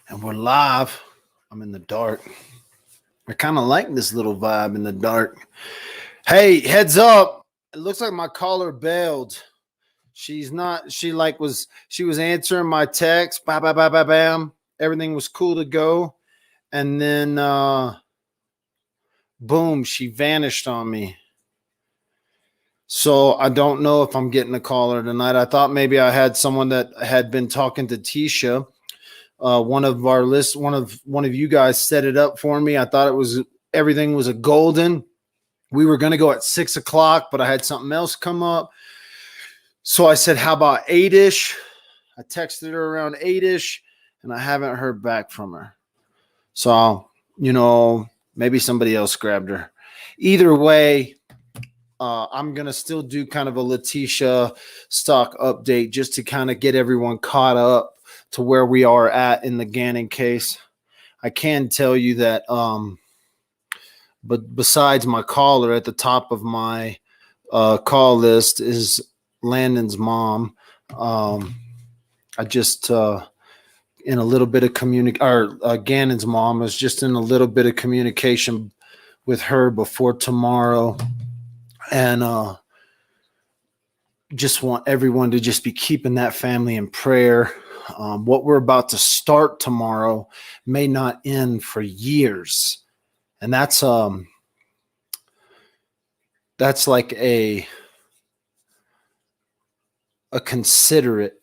And we're live. I'm in the dark. I kind of like this little vibe in the dark. Hey, heads up. It looks like my caller bailed. She's not, she was answering my text. Bam, bam, bam, bam, bam. Everything was cool to go. And then, boom, she vanished on me. So I don't know if I'm getting a caller tonight. I thought maybe I had someone that had been talking to Tisha. One of you guys set it up for me. I thought everything was a golden. We were going to go at 6:00, but I had something else come up. So I said, how about 8-ish? I texted her around 8-ish and I haven't heard back from her. So, maybe somebody else grabbed her. Either way, I'm going to still do kind of a Letitia stock update just to kind of get everyone caught up to where we are at in the Gannon case. I can tell you that, but besides my caller, at the top of my call list is Landon's mom. I just in a little bit of Gannon's mom was just in a little bit of communication with her before tomorrow. And just want everyone to just be keeping that family in prayer. What we're about to start tomorrow may not end for years. And that's like a considerate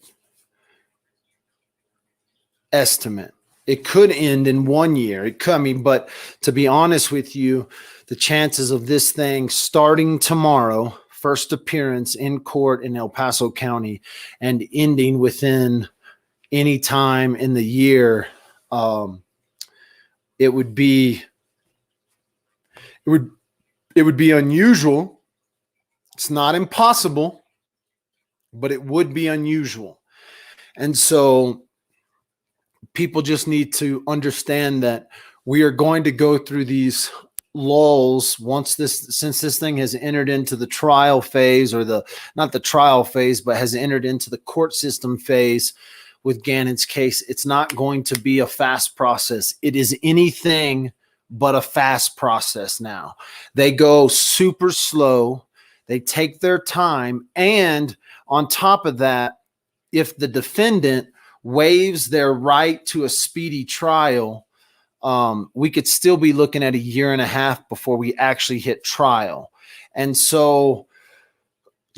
estimate. It could end in 1 year. It could, but to be honest with you, the chances of this thing starting tomorrow, first appearance in court in El Paso County, and ending within any time in the year, it would be unusual. It's not impossible, but it would be unusual. And so people just need to understand that we are going to go through these lulls since this thing has entered into the trial phase, or not the trial phase, but has entered into the court system phase with Gannon's case. It's not going to be a fast process. It is anything but a fast process now. They go super slow. They take their time. And on top of that, if the defendant waives their right to a speedy trial, we could still be looking at 1.5 years before we actually hit trial. And so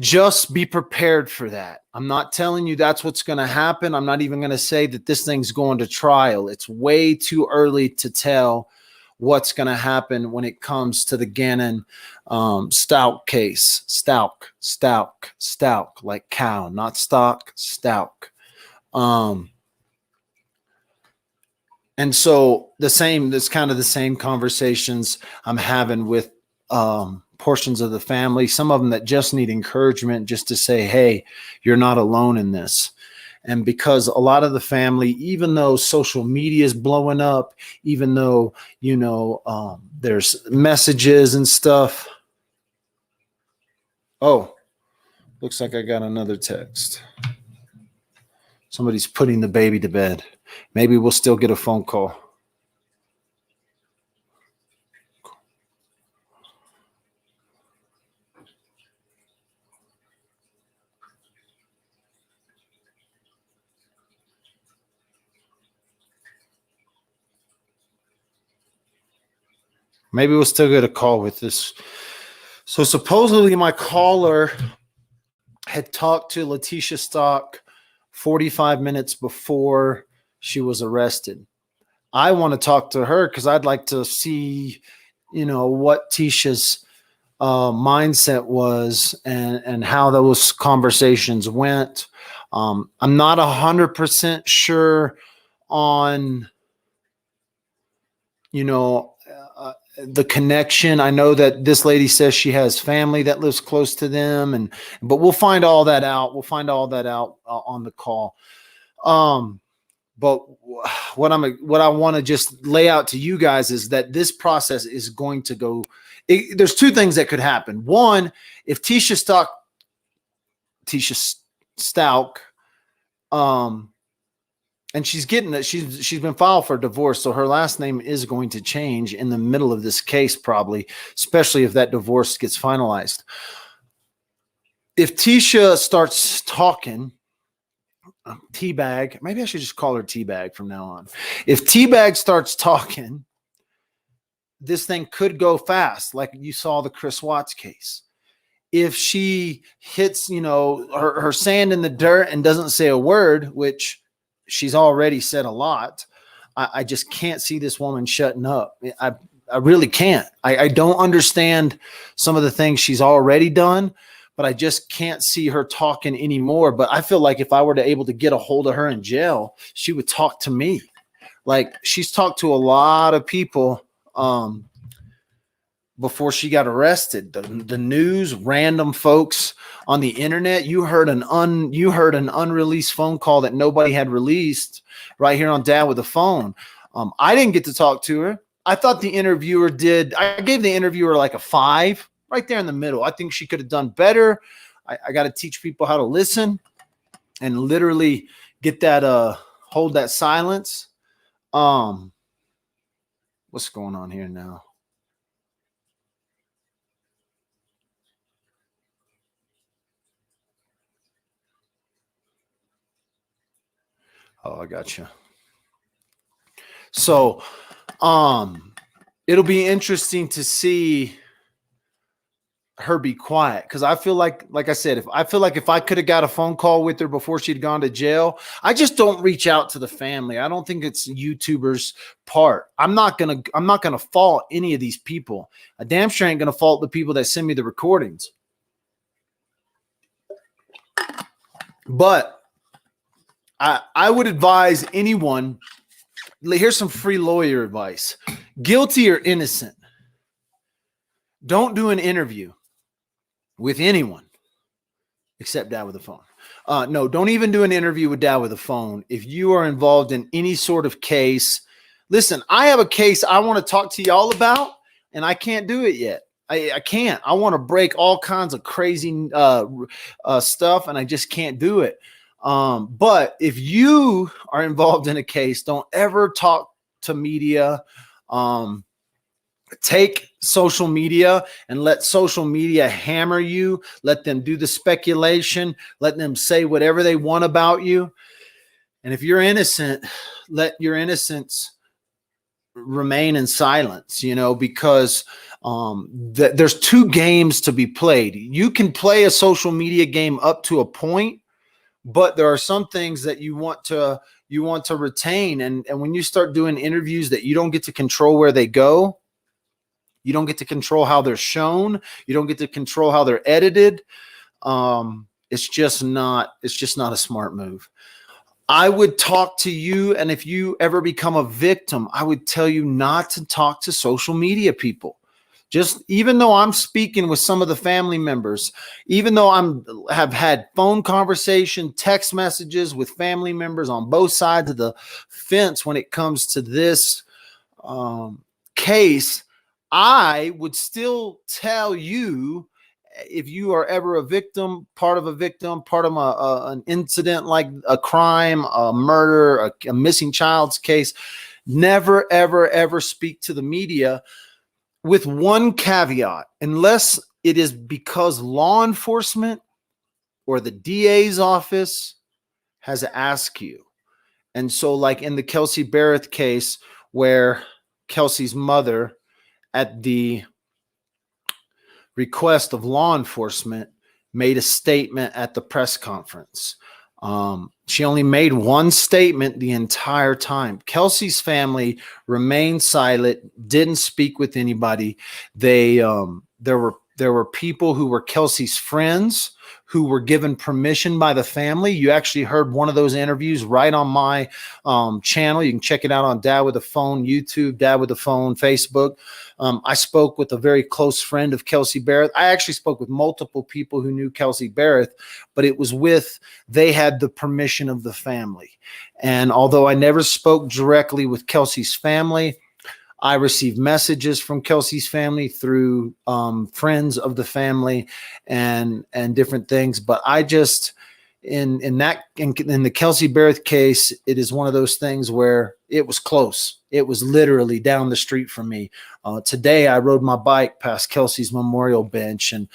just be prepared for that. I'm not telling you that's what's going to happen. I'm not even going to say that this thing's going to trial. It's way too early to tell what's going to happen when it comes to the Gannon Stout case. Stout, like cow, not stock, Stout. And so that's kind of the same conversations I'm having with portions of the family, some of them that just need encouragement, just to say, hey, you're not alone in this. And because a lot of the family, even though social media is blowing up, even though, there's messages and stuff. Oh, looks like I got another text. Somebody's putting the baby to bed. Maybe we'll still get a phone call. Maybe we'll still get a call with this. So supposedly my caller had talked to Letitia Stock 45 minutes before she was arrested. I want to talk to her because I'd like to see, what Tisha's mindset was and how those conversations went. I'm not 100% sure on, the connection. I know that this lady says she has family that lives close to them, but we'll find all that out. We'll find all that out on the call. But what I want to just lay out to you guys is that this process is going to go. There's two things that could happen. One, if Tisha Stout and she's getting it. She's been filed for divorce, so her last name is going to change in the middle of this case, probably, especially if that divorce gets finalized. If Tisha starts talking, Teabag, maybe I should just call her Teabag from now on. If Teabag starts talking, this thing could go fast, like you saw the Chris Watts case. If she hits, her sand in the dirt and doesn't say a word, which she's already said a lot, I just can't see this woman shutting up. I really can't. I don't understand some of the things she's already done, but I just can't see her talking anymore. But I feel like if I were to able to get a hold of her in jail, she would talk to me. Like, she's talked to a lot of people before she got arrested. The news, random folks on the internet. You heard an unreleased phone call that nobody had released right here on Dad with a Phone. I didn't get to talk to her. I thought the interviewer did. I gave the interviewer like a 5, right there in the middle. I think she could have done better. I got to teach people how to listen and literally get that hold that silence. What's going on here now? Oh, I got you. So, it'll be interesting to see her be quiet, because I feel like I said, if I could have got a phone call with her before she'd gone to jail, I just don't reach out to the family. I don't think it's YouTubers' part. I'm not gonna fault any of these people. I damn sure ain't gonna fault the people that send me the recordings. But I would advise anyone. Here's some free lawyer advice: guilty or innocent, don't do an interview with anyone except Dad with a Phone. No, don't even do an interview with Dad with a Phone. If you are involved in any sort of case, listen, I have a case I want to talk to y'all about, and I can't do it yet. I can't. I want to break all kinds of crazy stuff, and I just can't do it. But if you are involved in a case, don't ever talk to media. Take social media and let social media hammer you. Let them do the speculation. Let them say whatever they want about you. And if you're innocent, let your innocence remain in silence, because there's 2 games to be played. You can play a social media game up to a point, but there are some things that you want to retain. And when you start doing interviews that you don't get to control where they go, you don't get to control how they're shown, you don't get to control how they're edited, it's just not a smart move. I would talk to you, and if you ever become a victim, I would tell you not to talk to social media people. Just even though I'm speaking with some of the family members, even though have had phone conversation, text messages with family members on both sides of the fence when it comes to this case, I would still tell you, if you are ever a victim, part of an incident like a crime, a murder, a missing child's case, never, ever, ever speak to the media, with one caveat: unless it is because law enforcement or the DA's office has asked you. And so, like in the Kelsey Barrett case, where Kelsey's mother, at the request of law enforcement, made a statement at the press conference. She only made one statement the entire time. Kelsey's family remained silent, didn't speak with anybody. There were people who were Kelsey's friends who were given permission by the family. You actually heard one of those interviews right on my channel. You can check it out on Dad with a Phone YouTube, Dad with a Phone Facebook. I spoke with a very close friend of Kelsey Barrett. I actually spoke with multiple people who knew Kelsey Barrett, but it was they had the permission of the family. And although I never spoke directly with Kelsey's family, I received messages from Kelsey's family through friends of the family and different things. But in the Kelsey Barrett case, it is one of those things where it was close. It was literally down the street from me. Today, I rode my bike past Kelsey's memorial bench and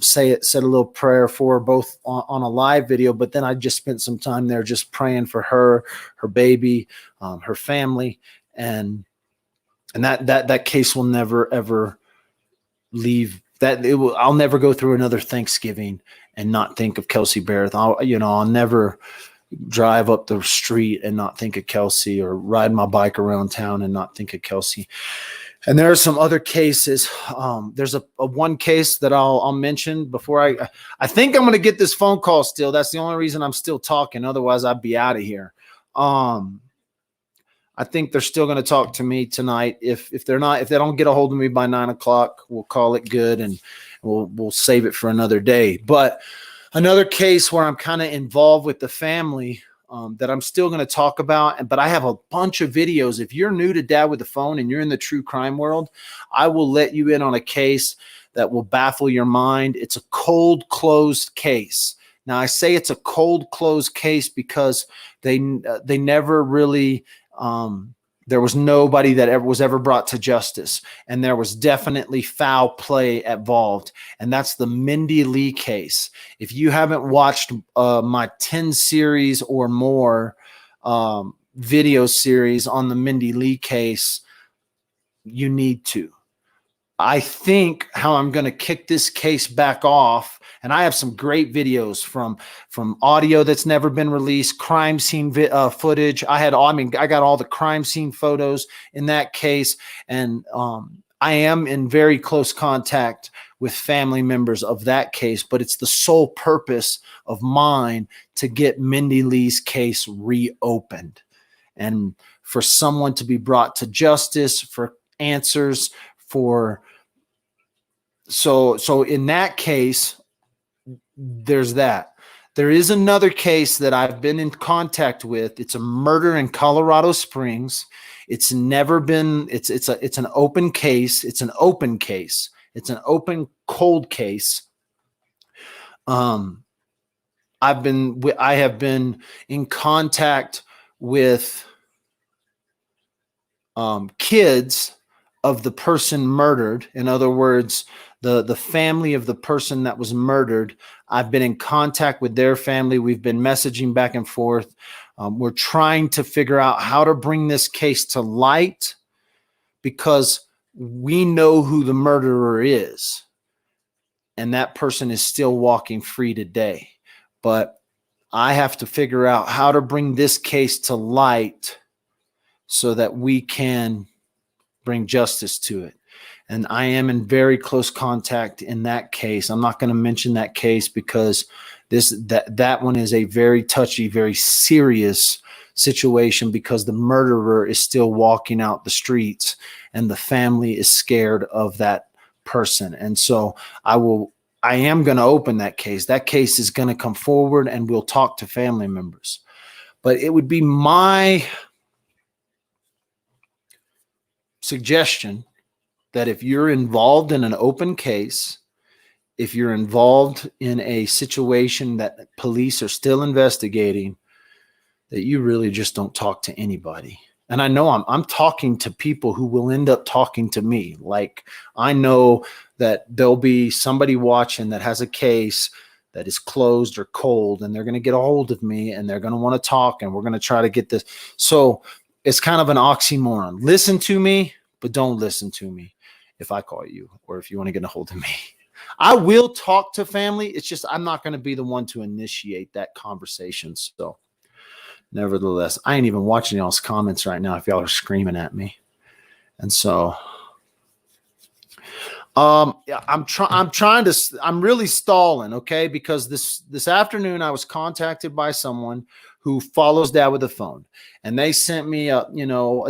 said a little prayer for her, both on a live video, but then I just spent some time there just praying for her baby, her family, and that case will never ever leave. I'll never go through another Thanksgiving and not think of Kelsey Barrett. I'll never drive up the street and not think of Kelsey, or ride my bike around town and not think of Kelsey. And there are some other cases. There's a one case that I'll mention before I think I'm going to get this phone call still. That's the only reason I'm still talking. Otherwise, I'd be out of here. I think they're still going to talk to me tonight. If they don't get a hold of me by 9 o'clock, we'll call it good and we'll save it for another day. But another case where I'm kind of involved with the family that I'm still going to talk about, but I have a bunch of videos. If you're new to Dad with the Phone and you're in the true crime world, I will let you in on a case that will baffle your mind. It's a cold closed case. Now I say it's a cold closed case because they never really there was nobody that was ever brought to justice, and there was definitely foul play involved, and that's the Mindy Lee case. If you haven't watched my 10 series or more video series on the Mindy Lee case, you need to. I think how I'm going to kick this case back off, and I have some great videos from audio that's never been released, crime scene footage. I got all the crime scene photos in that case, and I am in very close contact with family members of that case, but it's the sole purpose of mine to get Mindy Lee's case reopened and for someone to be brought to justice, for answers, so in that case, there's that. There is another case that I've been in contact with. It's a murder in Colorado Springs. It's never been, it's an open case. It's an open case. It's an open cold case. I have been in contact with kids of the person murdered. In other words, the family of the person that was murdered. I've been in contact with their family. We've been messaging back and forth. We're trying to figure out how to bring this case to light, because we know who the murderer is, and that person is still walking free today. But I have to figure out how to bring this case to light so that we can bring justice to it. And I am in very close contact in that case. I'm not going to mention that case because that one is a very touchy, very serious situation, because the murderer is still walking out the streets and the family is scared of that person. And so I am going to open that case. That case is going to come forward and we'll talk to family members. But it would be my suggestion that if you're involved in an open case, if you're involved in a situation that police are still investigating, that you really just don't talk to anybody. And I know I'm talking to people who will end up talking to me. Like, I know that there'll be somebody watching that has a case that is closed or cold, and they're going to get a hold of me and they're going to want to talk, and we're going to try to get this. So it's kind of an oxymoron. Listen to me, but don't listen to me if I call you or if you want to get a hold of me. I will talk to family. It's just I'm not going to be the one to initiate that conversation. So nevertheless, I ain't even watching y'all's comments right now if y'all are screaming at me. And so yeah, I'm really stalling, okay? Because this afternoon I was contacted by someone who follows Dad with the Phone, and they sent me a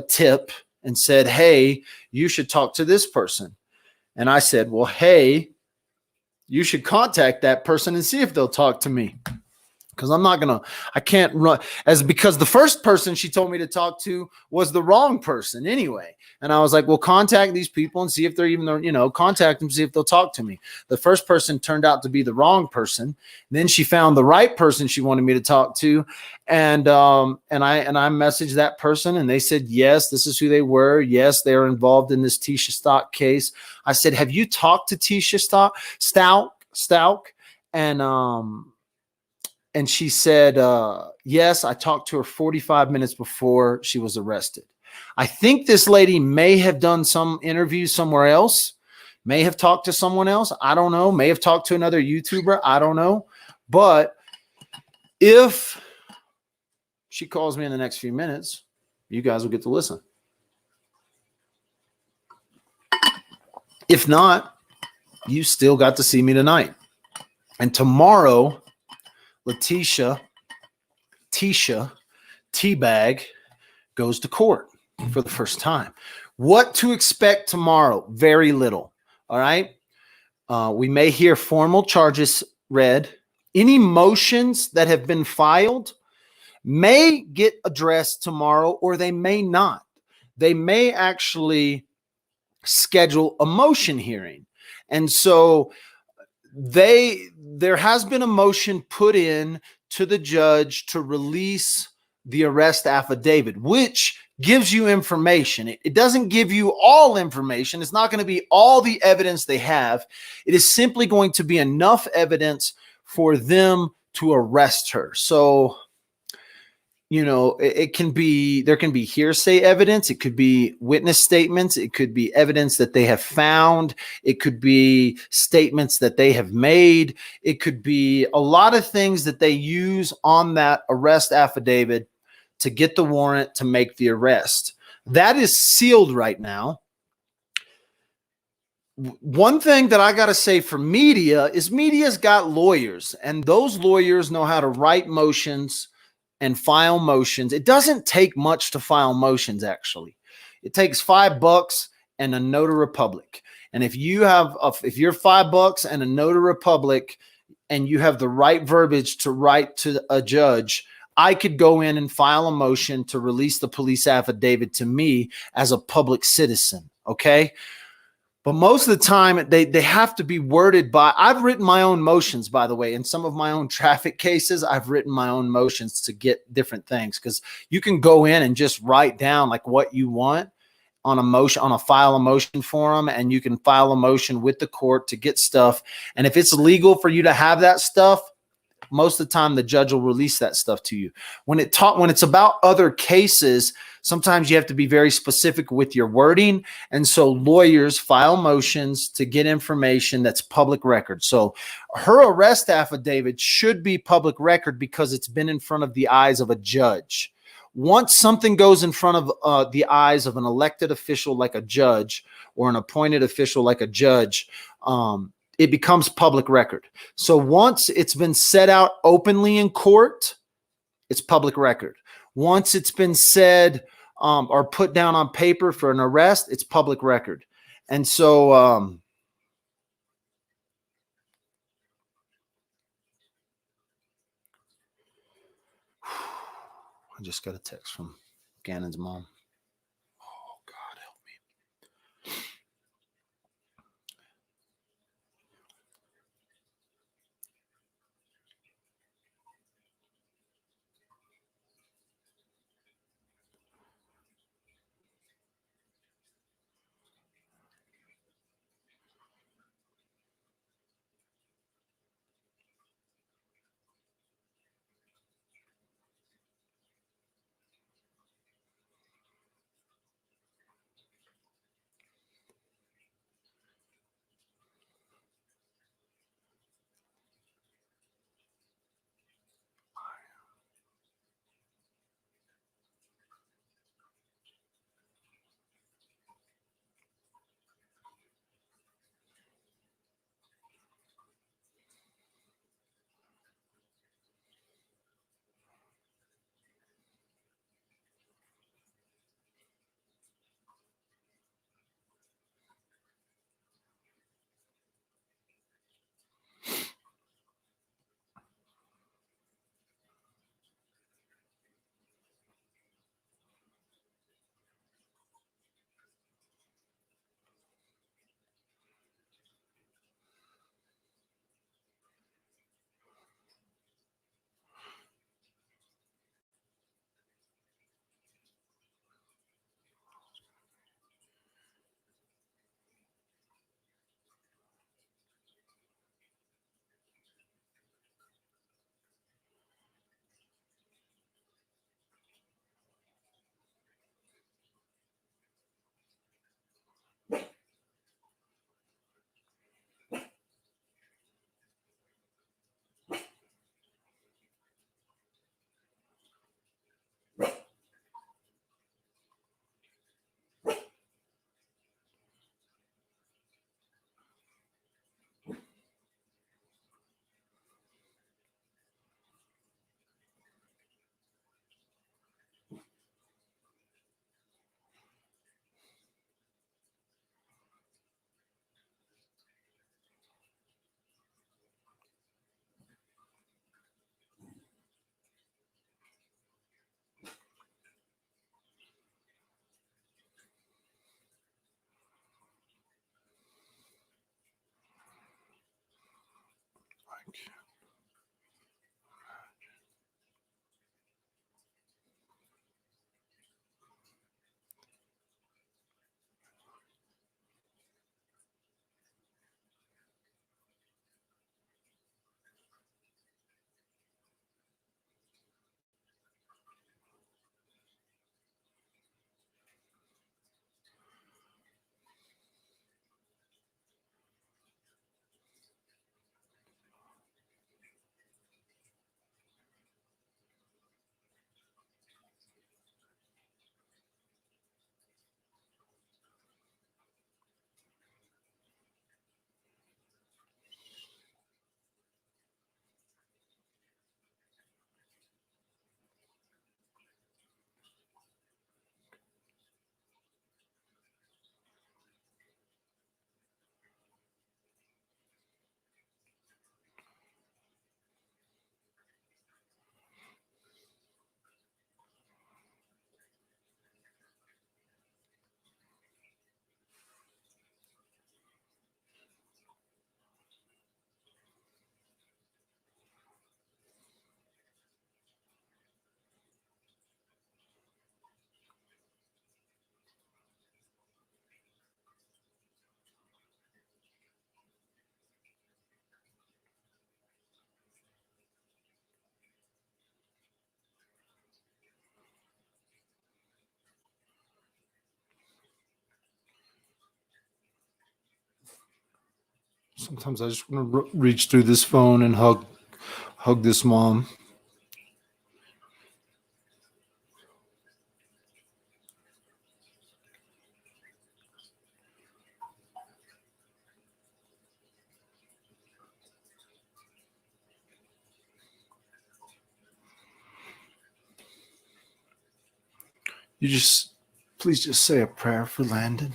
tip and said, hey, you should talk to this person. And I said, well, hey, you should contact that person and see if they'll talk to me. because I can't run because the first person she told me to talk to was the wrong person anyway. And I was like, well, contact these people and see if they're even, contact them, see if they'll talk to me. The first person turned out to be the wrong person. Then she found the right person she wanted me to talk to. And I messaged that person and they said, yes, this is who they were. Yes, they are involved in this Tisha Stock case. I said, have you talked to Tisha Stout? And she said, yes, I talked to her 45 minutes before she was arrested. I think this lady may have done some interviews somewhere else, may have talked to someone else. I don't know. May have talked to another YouTuber. I don't know. But if she calls me in the next few minutes, you guys will get to listen. If not, you still got to see me tonight. And tomorrow, Tisha Teabag goes to court for the first time. What to expect tomorrow? Very little. All right. We may hear formal charges read. Any motions that have been filed may get addressed tomorrow, or they may not. They may actually schedule a motion hearing. And so there has been a motion put in to the judge to release the arrest affidavit, which gives you information. It doesn't give you all information. It's not going to be all the evidence they have. It is simply going to be enough evidence for them to arrest her. So, there can be hearsay evidence. It could be witness statements. It could be evidence that they have found. It could be statements that they have made. It could be a lot of things that they use on that arrest affidavit to get the warrant to make the arrest. That is sealed right now. One thing that I got to say for media is media's got lawyers, and those lawyers know how to write motions and file motions. It doesn't take much to file motions, actually. It takes $5 and a notary public. And if you're $5 and a notary public and you have the right verbiage to write to a judge, I could go in and file a motion to release the police affidavit to me as a public citizen. Okay. But most of the time, they have to be worded by, I've written my own motions, by the way. In some of my own traffic cases, I've written my own motions to get different things, because you can go in and just write down like what you want on a motion, file a motion form, and you can file a motion with the court to get stuff. And if it's legal for you to have that stuff, most of the time the judge will release that stuff to you. When it's about other cases, sometimes you have to be very specific with your wording. And so lawyers file motions to get information that's public record. So her arrest affidavit should be public record because it's been in front of the eyes of a judge. Once something goes in front of the eyes of an elected official like a judge, or an appointed official like a judge, it becomes public record. So once it's been set out openly in court, it's public record. Once it's been said or put down on paper for an arrest, it's public record. And so I just got a text from Gannon's mom. Oh, God, help me. Sometimes I just want to reach through this phone and hug this mom. Please just say a prayer for Landon.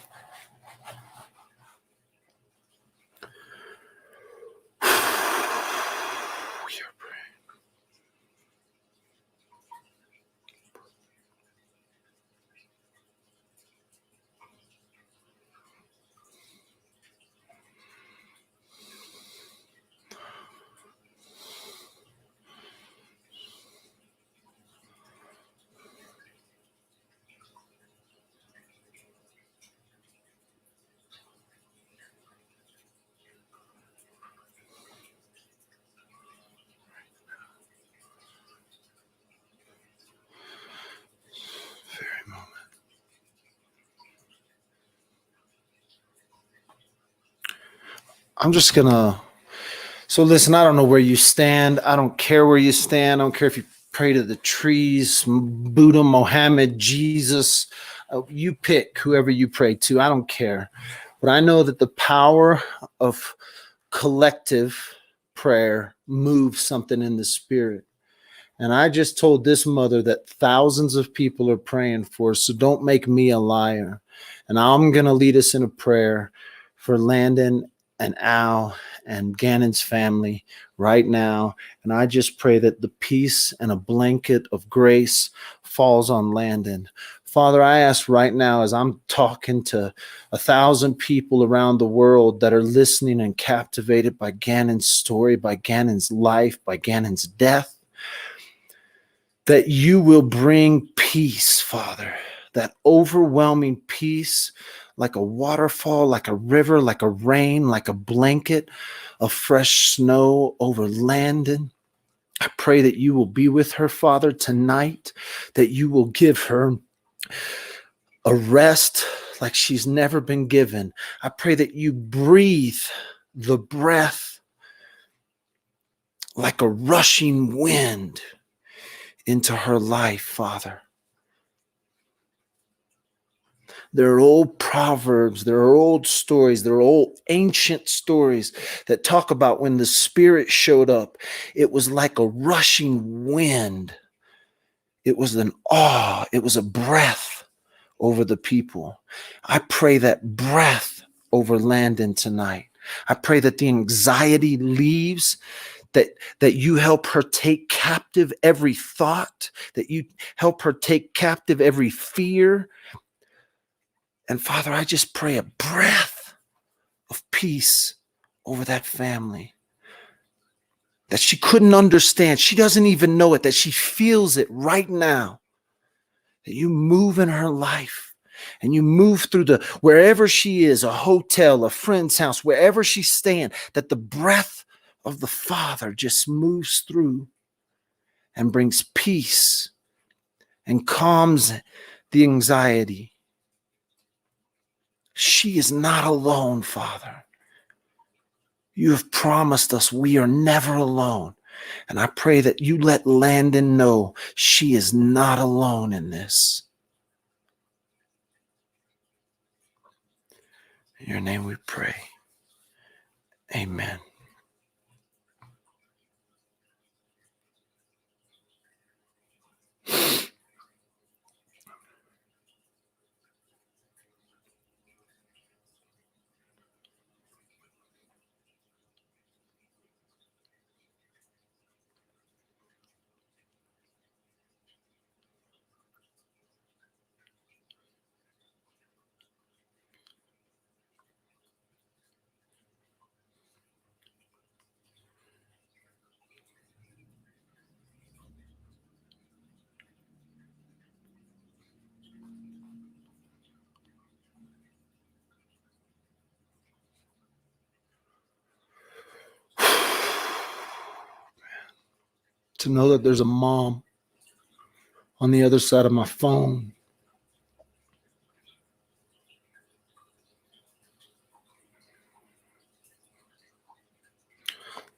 Very moment. I'm just gonna. So listen, I don't know where you stand. I don't care where you stand. I don't care if you pray to the trees, Buddha, Mohammed, Jesus. You pick whoever you pray to. I don't care. But I know that the power of collective prayer moves something in the spirit. And I just told this mother that thousands of people are praying for her, so don't make me a liar. And I'm going to lead us in a prayer for Landon and Al and Gannon's family right now. And I just pray that the peace and a blanket of grace falls on Landon. Father, I ask right now, as I'm talking to 1,000 people around the world that are listening and captivated by Gannon's story, by Gannon's life, by Gannon's death, that you will bring peace, Father, that overwhelming peace, like a waterfall, like a river, like a rain, like a blanket of fresh snow over Landon. I pray that you will be with her, Father, tonight, that you will give her a rest like she's never been given. I pray that you breathe the breath like a rushing wind into her life, Father. There are old proverbs, there are old stories, there are old ancient stories that talk about when the Spirit showed up. It was like a rushing wind. It was an awe. It was a breath over the people. I pray that breath over Landon tonight. I pray that the anxiety leaves, that you help her take captive every thought, that you help her take captive every fear. And Father, I just pray a breath of peace over that family that she couldn't understand. She doesn't even know it, that she feels it right now, that you move in her life and you move through wherever she is, a hotel, a friend's house, wherever she's staying, that the breath of the Father just moves through and brings peace and calms the anxiety. She is not alone, Father. You have promised us we are never alone. And I pray that you let Landon know she is not alone in this. In your name we pray. Amen. To know that there's a mom on the other side of my phone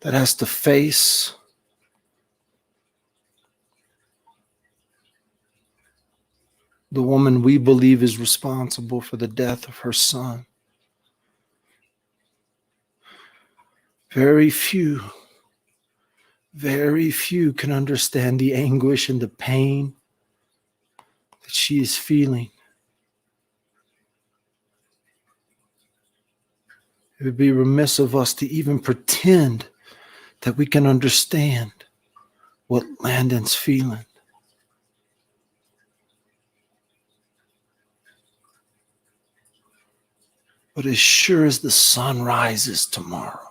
that has to face the woman we believe is responsible for the death of her son. Very few can understand the anguish and the pain that she is feeling. It would be remiss of us to even pretend that we can understand what Landon's feeling. But as sure as the sun rises tomorrow,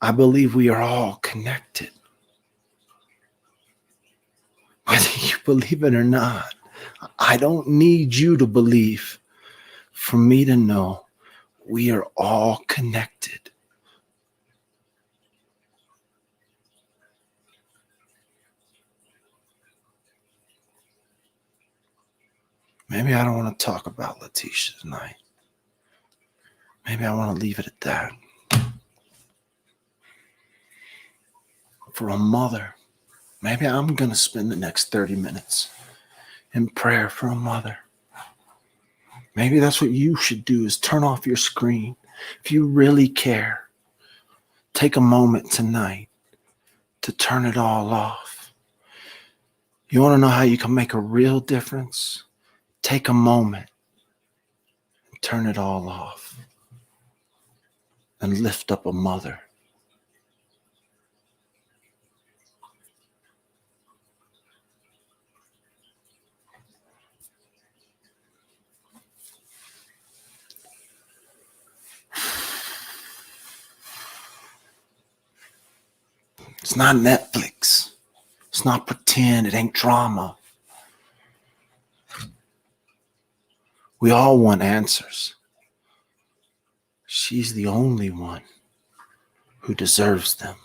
I believe we are all connected. Whether you believe it or not, I don't need you to believe for me to know we are all connected. Maybe I don't want to talk about Letitia tonight. Maybe I want to leave it at that. For a mother, maybe I'm going to spend the next 30 minutes in prayer for a mother. Maybe that's what you should do, is turn off your screen. If you really care, take a moment tonight to turn it all off. You want to know how you can make a real difference? Take a moment and turn it all off and lift up a mother. It's not Netflix. It's not pretend. It ain't drama. We all want answers. She's the only one who deserves them.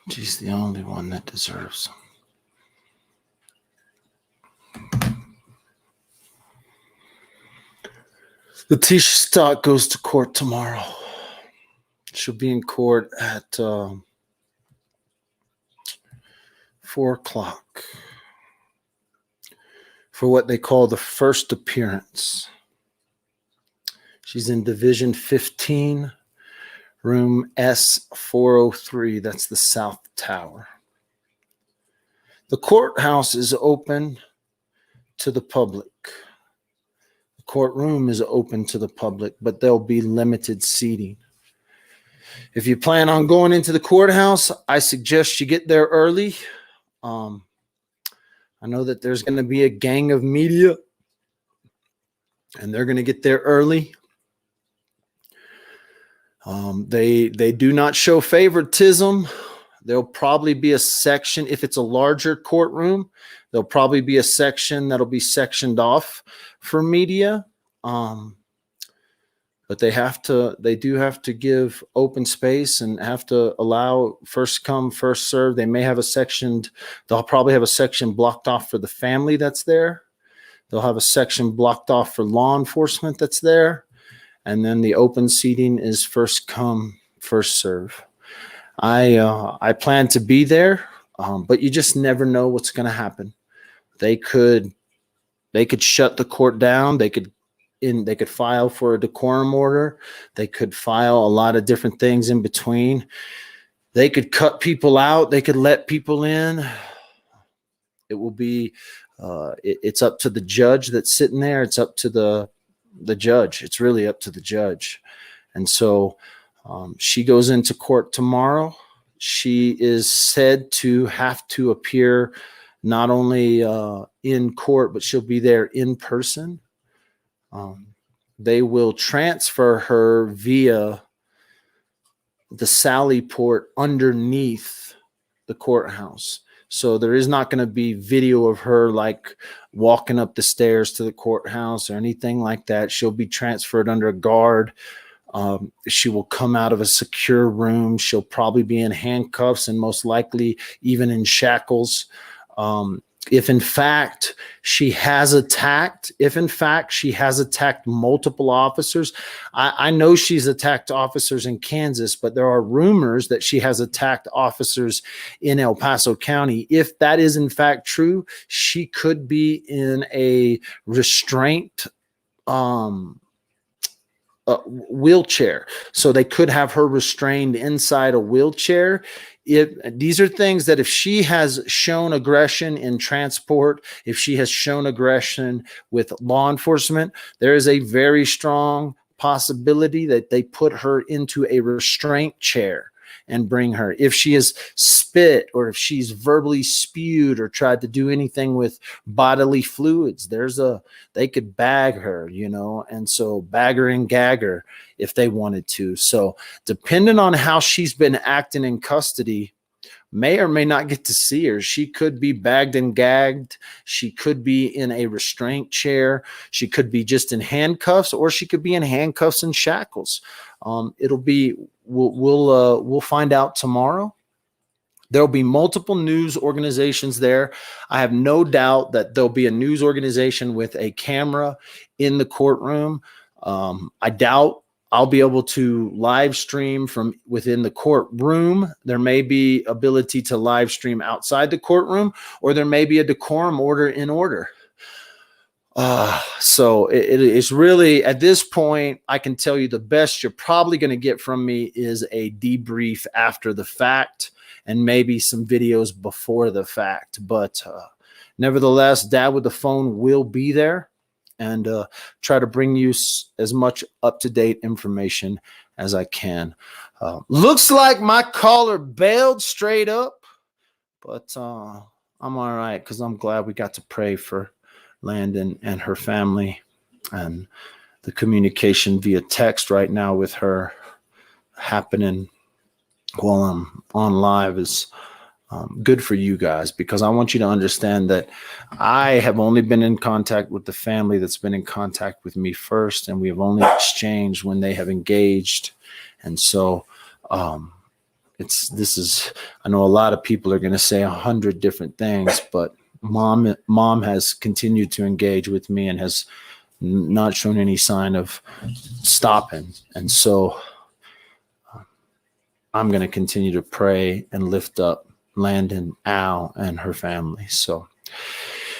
She's the only one that deserves them. Letitia Stott goes to court tomorrow. She'll be in court at 4 o'clock for what they call the first appearance. She's in Division 15, room S403. That's the South Tower. The courthouse is open to the public. The courtroom is open to the public, but there'll be limited seating. If you plan on going into the courthouse, I suggest you get there early. I know that there's going to be a gang of media, and they're going to get there early. They do not show favoritism. There'll probably be a section, if it's a larger courtroom, there'll probably be a section that'll be sectioned off for media. But they do have to give open space and have to allow first come, first serve. They'll probably have a section blocked off for the family that's there. They'll have a section blocked off for law enforcement that's there. And then the open seating is first come, first serve. I plan to be there, but you just never know what's going to happen. They could shut the court down. They could file for a decorum order. They could file a lot of different things in between. They could cut people out. They could let people in. It will be, it's up to the judge that's sitting there. It's up to the judge. It's really up to the judge. And so she goes into court tomorrow. She is said to have to appear not only in court, but she'll be there in person. They will transfer her via the Sally Port underneath the courthouse. So there is not going to be video of her like walking up the stairs to the courthouse or anything like that. She'll be transferred under a guard. She will come out of a secure room. She'll probably be in handcuffs and most likely even in shackles. If in fact she has attacked multiple officers, I know she's attacked officers in Kansas, but there are rumors that she has attacked officers in El Paso County. If that is in fact true, she could be in a restraint wheelchair. So they could have her restrained inside a wheelchair. These are things that if she has shown aggression in transport, if she has shown aggression with law enforcement, there is a very strong possibility that they put her into a restraint chair and bring her. If she has spit or if she's verbally spewed or tried to do anything with bodily fluids, they could bag her, and so bag her and gag her if they wanted to. So depending on how she's been acting in custody, may or may not get to see her. She could be bagged and gagged. She could be in a restraint chair. She could be just in handcuffs, or she could be in handcuffs and shackles. We'll find out tomorrow. There'll be multiple news organizations there. I have no doubt that there'll be a news organization with a camera in the courtroom. I doubt I'll be able to live stream from within the courtroom. There may be ability to live stream outside the courtroom, or there may be a decorum order in order. So it is really, at this point, I can tell you the best you're probably going to get from me is a debrief after the fact and maybe some videos before the fact. But nevertheless, Dad with the Phone will be there and try to bring you as much up-to-date information as I can. Looks like my caller bailed straight up, but I'm all right because I'm glad we got to pray for Landon and her family, and the communication via text right now with her happening while I'm on live is good for you guys, because I want you to understand that I have only been in contact with the family that's been in contact with me first, and we have only exchanged when they have engaged. And so I know a lot of people are going to say 100 different things, but mom has continued to engage with me and has not shown any sign of stopping. And so I'm going to continue to pray and lift up Landon, Al, and her family. So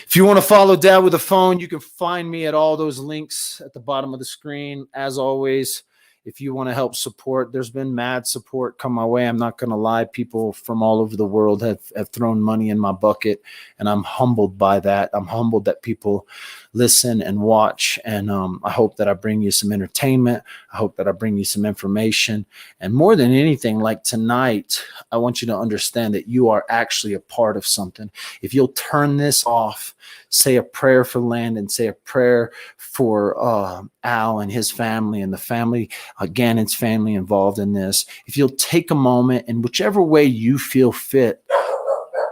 if you want to follow Dad with a Phone, you can find me at all those links at the bottom of the screen. As always, if you want to help support, there's been mad support come my way. I'm not going to lie. People from all over the world have thrown money in my bucket, and I'm humbled by that. I'm humbled that people listen and watch, and I hope that I bring you some entertainment. I hope that I bring you some information. And more than anything, like tonight, I want you to understand that you are actually a part of something. If you'll turn this off, say a prayer for Landon, say a prayer for Al and his family and the family, Gannon's family involved in this. If you'll take a moment, in whichever way you feel fit,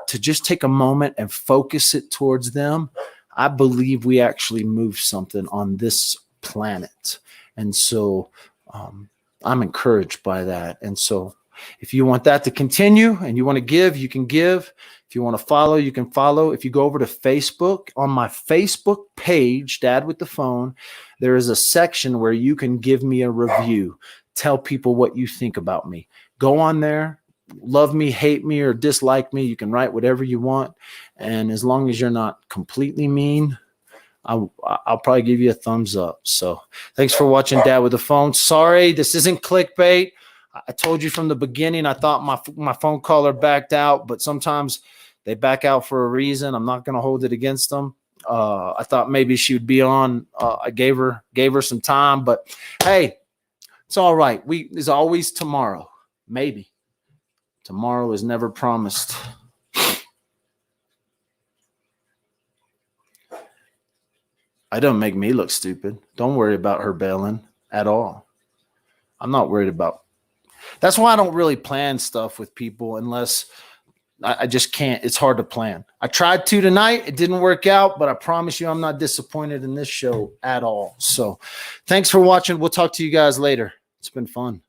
to just take a moment and focus it towards them, I believe we actually move something on this planet. And so I'm encouraged by that. And so if you want that to continue and you want to give, you can give. If you want to follow, you can follow. If you go over to Facebook, on my Facebook page, Dad with the Phone, there is a section where you can give me a review. Tell people what you think about me. Go on there. Love me, hate me, or dislike me. You can write whatever you want. And as long as you're not completely mean, I'll probably give you a thumbs up. So thanks for watching Dad with the Phone. Sorry, this isn't clickbait. I told you from the beginning, I thought my phone caller backed out, but sometimes They back out for a reason. I'm not going to hold it against them. I thought maybe she would be on. I gave her some time, but hey, it's all right. There's always tomorrow. Maybe tomorrow is never promised. I don't make me look stupid. Don't worry about her bailing at all. I'm not worried about. That's why I don't really plan stuff with people unless I just can't. It's hard to plan. I tried to tonight. It didn't work out, but I promise you I'm not disappointed in this show at all. So thanks for watching. We'll talk to you guys later. It's been fun.